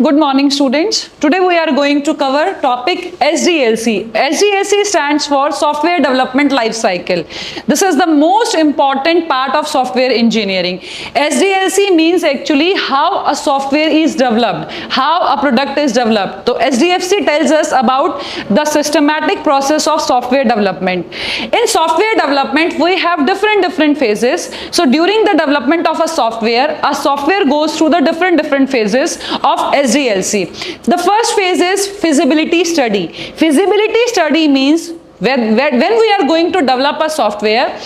Good morning, students. Today we are going to cover topic SDLC. SDLC stands for Software Development Lifecycle. This is the most important part of software engineering. SDLC means actually how a software is developed, how a product is developed. So SDLC tells us about the systematic process of software development. In software development, we have different phases. So during the development of a software goes through the different phases of SDLC. The first phase is feasibility study. Feasibility study means when we are going to develop a software,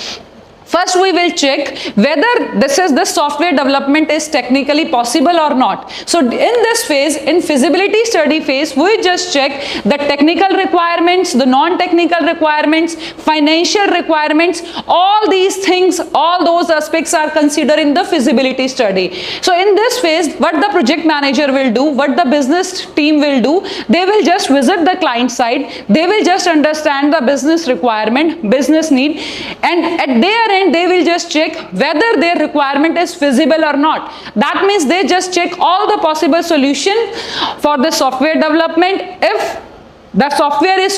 first we will check whether this software development is technically possible or not. So in this phase, in feasibility study phase, we just check the technical requirements, the non-technical requirements, financial requirements, all these things, all those aspects are considered in the feasibility study. So in this phase, what the project manager will do, what the business team will do, they will just visit the client side, they will just understand the business requirement, business need, and at their end they will just check whether their requirement is feasible or not. That means they just check all the possible solutions for the software development. If the software is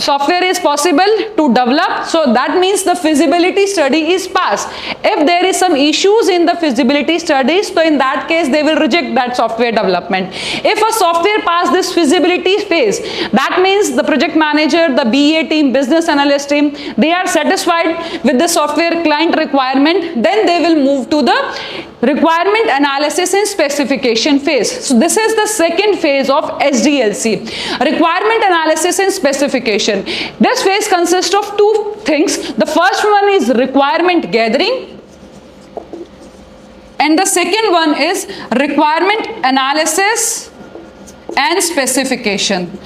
software is possible to develop, so that means the feasibility study is passed. If there is some issues in the feasibility studies, so in that case they will reject that software development. If a software pass this feasibility phase, that means the project manager, the BA team, business analyst team, they are satisfied with the software client requirement, then they will move to the requirement analysis and specification phase. So this is the second phase of SDLC, requirement analysis and specification. This phase consists of two things. The first one is requirement gathering, and the second one is requirement analysis and specification.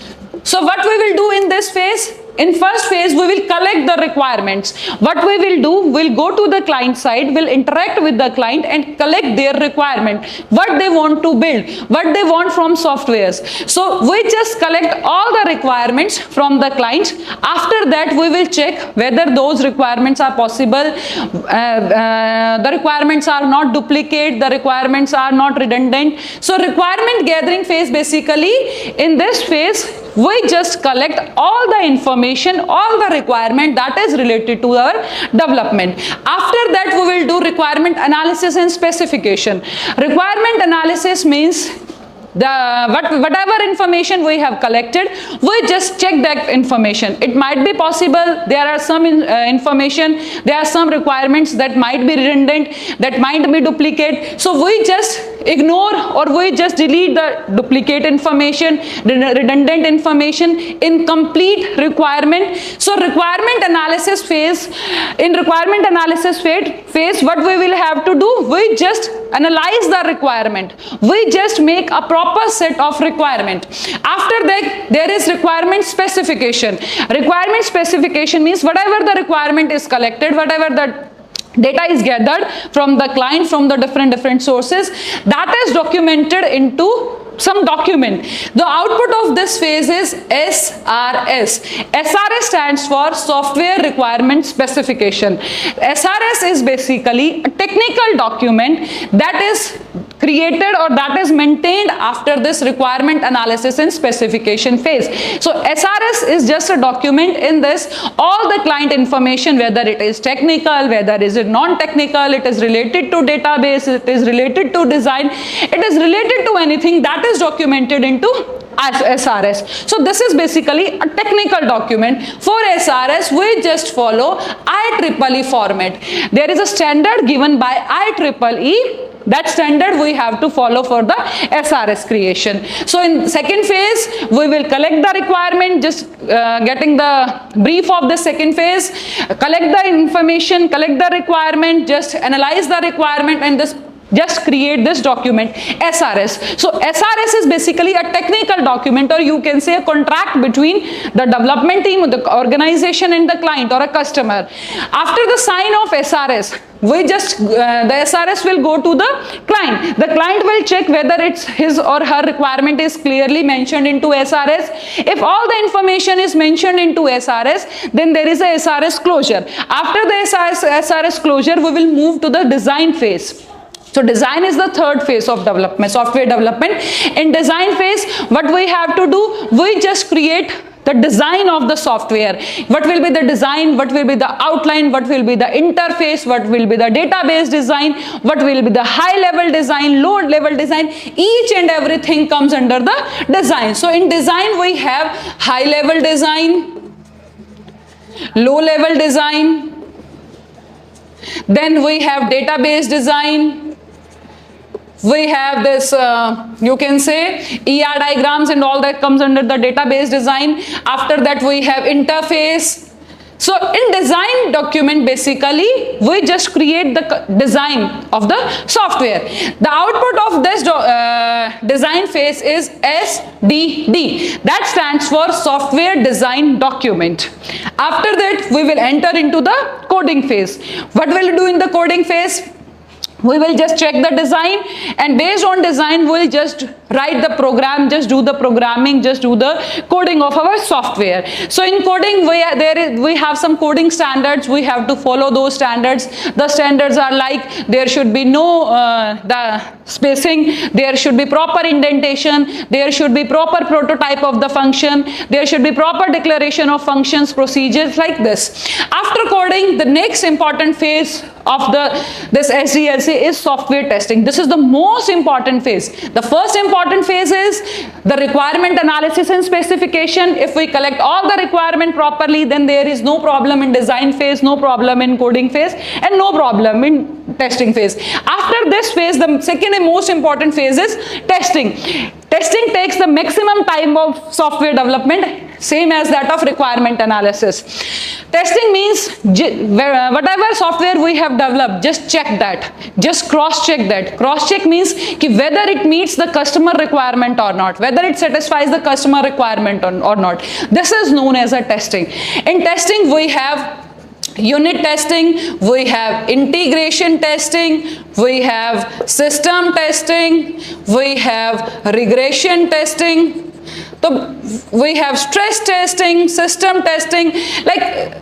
So what we will do in this phase? In first phase, we will collect the requirements. What we will do, we'll go to the client side, we'll interact with the client and collect their requirement, what they want to build, what they want from softwares. So we just collect all the requirements from the client. After that, we will check whether those requirements are possible, the requirements are not duplicate, the requirements are not redundant. So requirement gathering phase, basically in this phase, we just collect all the information, all the requirement that is related to our development. After that, we will do requirement analysis and specification. Requirement analysis means whatever information we have collected, we just check that information. It might be possible, there are some information, there are some requirements that might be redundant, that might be duplicate. So we just ignore or we just delete the duplicate information, redundant information, incomplete requirement. So requirement analysis phase, in requirement analysis phase, what we will have to do, we just analyze the requirement. We just make a proper set of requirement. After that, there is requirement specification. Requirement specification means whatever the requirement is collected, whatever the data is gathered from the client, from the different sources, that is documented into some document. The output of this phase is SRS. SRS stands for Software Requirement Specification. SRS is basically a technical document that is created or that is maintained after this requirement analysis and specification phase. So SRS is just a document. In this, all the client information, whether it is technical, whether is it non-technical, it is related to database, it is related to design, it is related to anything, that is documented into SRS. So this is basically a technical document. For SRS, we just follow IEEE format. There is a standard given by IEEE. That standard we have to follow for the SRS creation. So in second phase, we will collect the requirement, just getting the brief of the second phase, collect the information, collect the requirement, just analyze the requirement, and just create this document SRS. So SRS is basically a technical document, or you can say a contract between the development team, the organization, and the client or a customer. After the sign of SRS, we just the SRS will go to the client. The client will check whether it's his or her requirement is clearly mentioned into SRS. If all the information is mentioned into SRS, then there is a SRS closure. After the SRS closure, we will move to the design phase. So So design is the third phase of development, software development. In design phase, what we have to do, we just create the design of the software. What will be the design, what will be the outline, what will be the interface, what will be the database design, what will be the high level design, low level design. Each and everything comes under the design. So in design we have high level design, low level design, then we have database design, we have this you can say ER diagrams and all that comes under the database design. After that we have interface. So in design document, basically we just create the design of the software. The output of this design phase is SDD, that stands for software design document. After that we will enter into the coding phase. What will we do in the coding phase? We will just check the design, and based on design we'll just write the program, just do the programming, just do the coding of our software. So in coding we have some coding standards, we have to follow those standards. The standards are like there should be no the spacing, there should be proper indentation, there should be proper prototype of the function, there should be proper declaration of functions, procedures like this. After coding, the next important phase of this SDLC is software testing. This is the most important phase. The first important phase is the requirement analysis and specification. If we collect all the requirement properly, then there is no problem in design phase, no problem in coding phase, and no problem in testing phase. After this phase, the second and most important phase is testing. Testing takes the maximum time of software development, same as that of requirement analysis. Testing means whatever software we have developed, just check that, just cross check that. Cross check means whether it meets the customer requirement or not, whether it satisfies the customer requirement or not. This is known as a testing. In testing we have unit testing, we have integration testing, we have system testing, we have regression testing, so we have stress testing, system testing, like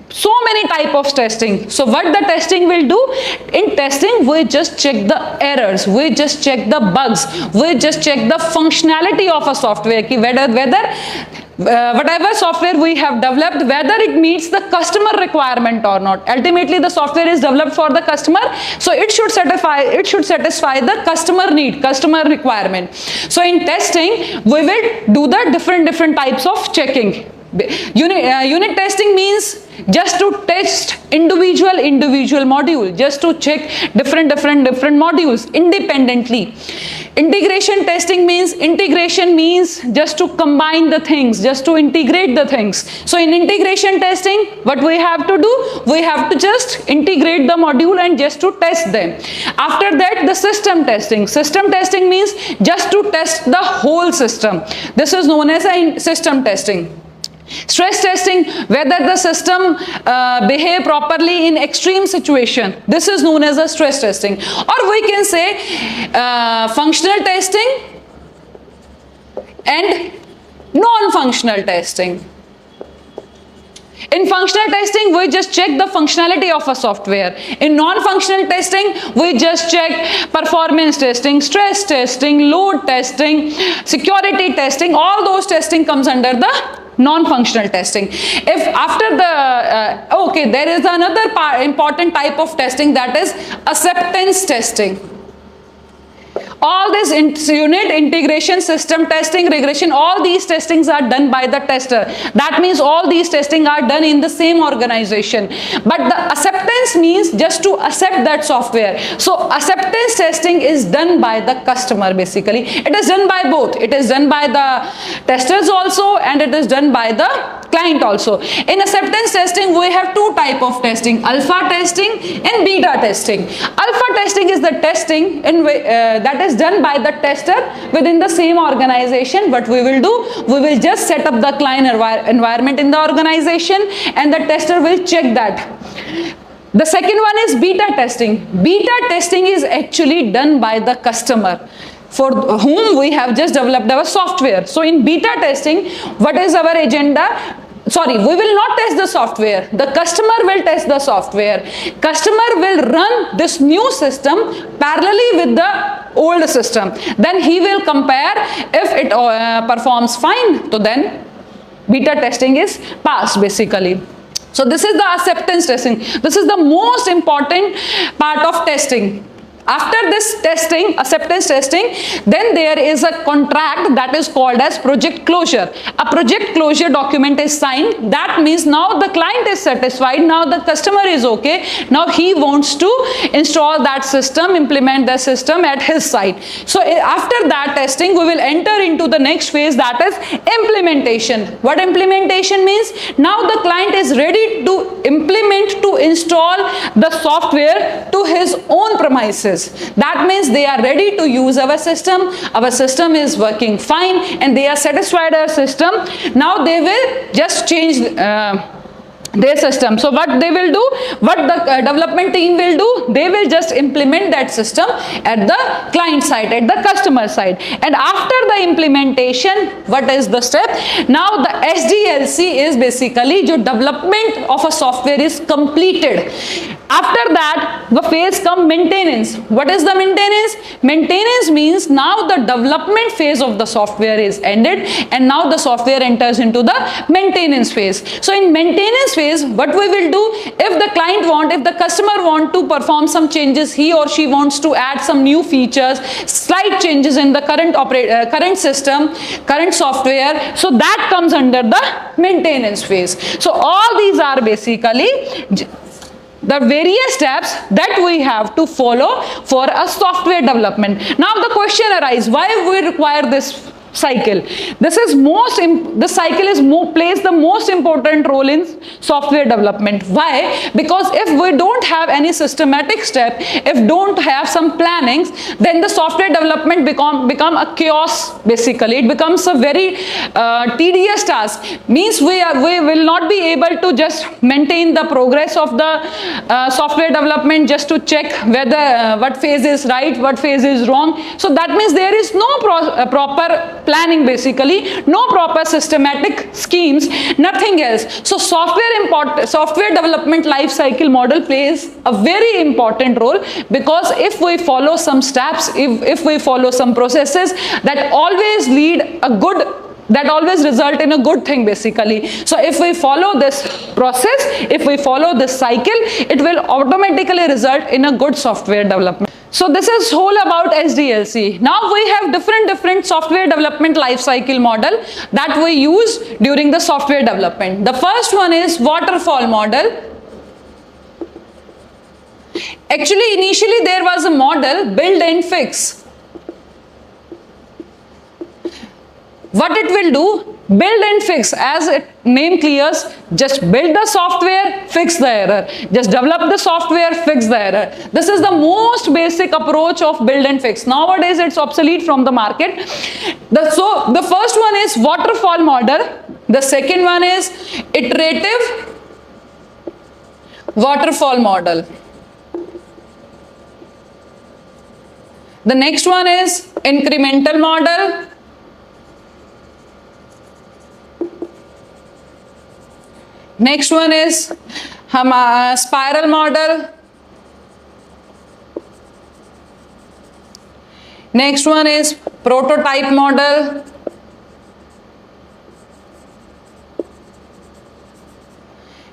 so many type of testing. So what the testing will do? In testing we just check the errors, we just check the bugs, we just check the functionality of a software, whether whatever software we have developed, whether it meets the customer requirement or not. Ultimately the software is developed for the customer, so it should satisfy the customer need, customer requirement. So in testing we will do the different types of checking. Unit testing means just to test individual module, just to check different modules independently. Integration testing means just to combine the things, just to integrate the things. So in integration testing, what we have to do, we have to just integrate the module and just to test them. After that, the system testing. System testing means just to test the whole system. This is known as a system testing. Stress testing, whether the system behave properly in extreme situation. This is known as a stress testing. Or we can say functional testing and non-functional testing. In functional testing, we just check the functionality of a software. In non-functional testing, we just check performance testing, stress testing, load testing, security testing. All those testing comes under the non-functional testing. If after the there is another important type of testing, that is acceptance testing. All this unit, integration, system testing, regression, all these testings are done by the tester. That means all these testing are done in the same organization. But the acceptance means just to accept that software. So acceptance testing is done by the customer basically. It is done by both. It is done by the testers also and it is done by the client also. In acceptance testing, we have two type of testing, alpha testing and beta testing. Alpha testing is the testing in that is done by the tester within the same organization. What we will do, we will just set up the client environment in the organization and the tester will check that. The second one is beta testing. Beta testing is actually done by the customer for whom we have just developed our software. So in beta testing, what is our agenda? sorry, we will not test the software. The customer will test the software. Customer will run this new system parallelly with the old system. Then he will compare. If it performs fine, so then beta testing is passed basically. So this is the acceptance testing. This is the most important part of testing. After this testing, acceptance testing, then there is a contract that is called as project closure. A project closure document is signed. That means now the client is satisfied. Now the customer is okay. Now he wants to install that system, implement the system at his site. So after that testing, we will enter into the next phase, that is implementation. What implementation means? Now the client is ready to implement, to install the software to his own premises. That means they are ready to use our system. Our system is working fine and they are satisfied our system. Now they will just change their system. So what they will do, what the development team will do, they will just implement that system at the client side, at the customer side. And after the implementation, what is the step? Now the SDLC is basically the development of a software is completed. After that, the phase come maintenance. What is the maintenance? Maintenance means now the development phase of the software is ended and now the software enters into the maintenance phase. So in maintenance phase, what we will do, if the client if the customer want to perform some changes, he or she wants to add some new features, slight changes in the current system, current software, so that comes under the maintenance phase. So all these are basically the various steps that we have to follow for a software development. Now the question arises, why we require this cycle? This cycle plays the most important role in software development. Why? Because if we don't have any systematic step, if don't have some plannings, then the software development become a chaos basically. It becomes a very tedious task. Means we will not be able to just maintain the progress of the software development just to check whether what phase is right, what phase is wrong. So that means there is no proper planning basically, no proper systematic schemes, nothing else. So software development life cycle model plays a very important role, because if we follow some steps, if we follow some processes, that always result in a good thing basically. So if we follow this process, if we follow this cycle, it will automatically result in a good software development. So this is whole about SDLC. Now we have different software development life cycle model that we use during the software development. The first one is waterfall model. Actually, initially there was a model build and fix. What it will do? Build and fix, as its name clears, just build the software, fix the error. Just develop the software, fix the error. This is the most basic approach of build and fix. Nowadays it's obsolete from the market. So the first one is waterfall model. The second one is iterative waterfall model. The next one is incremental model. Next one is spiral model. Next one is prototype model.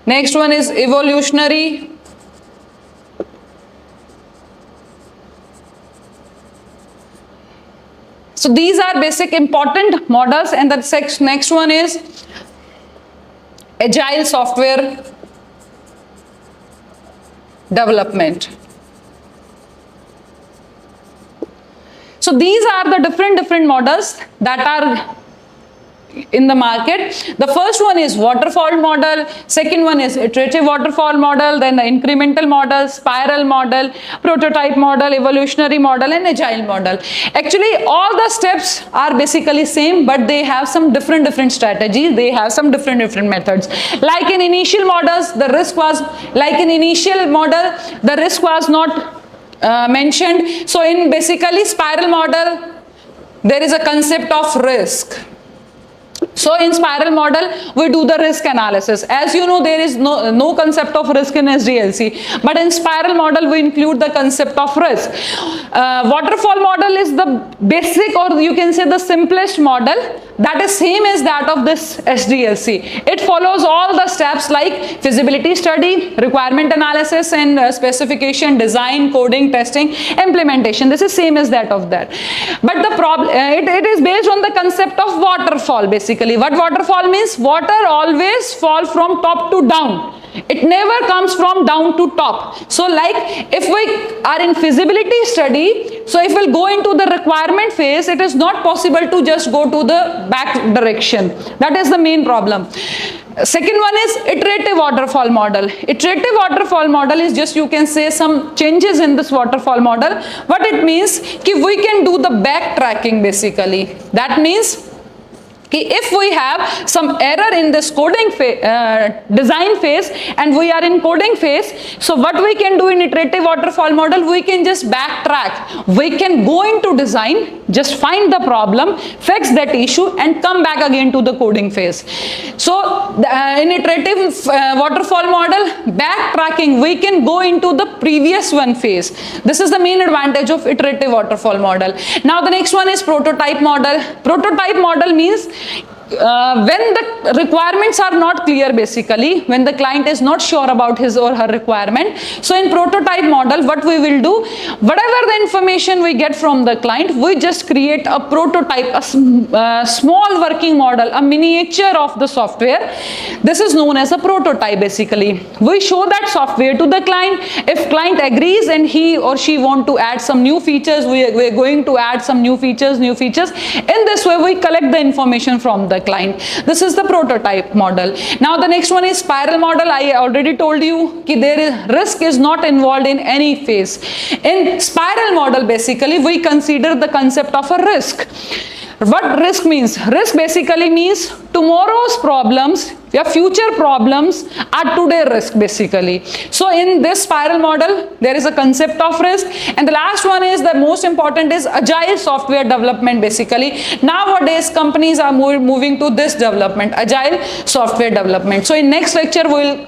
Next one is evolutionary. So these are basic important models, and the next one is agile software development. So these are the different models that are in the market. The first one is waterfall model, second one is iterative waterfall model, then the incremental model, spiral model, prototype model, evolutionary model, and agile model. Actually all the steps are basically same, but they have some different strategies, they have some different methods. Like in initial models, the risk was not mentioned. So in basically spiral model, there is a concept of risk. So in spiral model, we do the risk analysis. As you know, there is no concept of risk in SDLC, but in spiral model we include the concept of risk. Waterfall model is the basic, or you can say the simplest model, that is same as that of this SDLC. It follows all the steps like feasibility study, requirement analysis and specification, design, coding, testing, implementation. This is same as that of that. But the problem, it is based on the concept of waterfall basically. What waterfall means? Water always fall from top to down. It never comes from down to top. So like if we are in feasibility study, so if we'll go into the requirement phase, it is not possible to just go to the back direction. That is the main problem. Second one is iterative waterfall model. Iterative waterfall model is just, you can say, some changes in this waterfall model. What it means, ki we can do the backtracking basically. That means if we have some error in this coding design phase and we are in coding phase, so what we can do in iterative waterfall model, we can just backtrack. We can go into design, just find the problem, fix that issue and come back again to the coding phase. So in iterative waterfall model, backtracking, we can go into the previous one phase. This is the main advantage of iterative waterfall model. Now the next one is prototype model. Prototype model means when the requirements are not clear basically, when the client is not sure about his or her requirement. So in prototype model, what we will do, whatever the information we get from the client, we just create a prototype, a small working model, a miniature of the software. This is known as a prototype basically. We show that software to the client. If client agrees and he or she want to add some new features, we are going to add some new features. In this way, we collect the information from the client. This is the prototype model. Now the next one is spiral model. I already told you that there is risk is not involved in any phase. In spiral model basically we consider the concept of a risk. What risk means? Risk basically means tomorrow's problems, your future problems are today risk basically. So in this spiral model, there is a concept of risk. And the last one is, the most important, is agile software development basically. Nowadays, companies are moving to this development, agile software development. So in next lecture, we will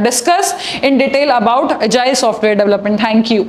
discuss in detail about agile software development. Thank you.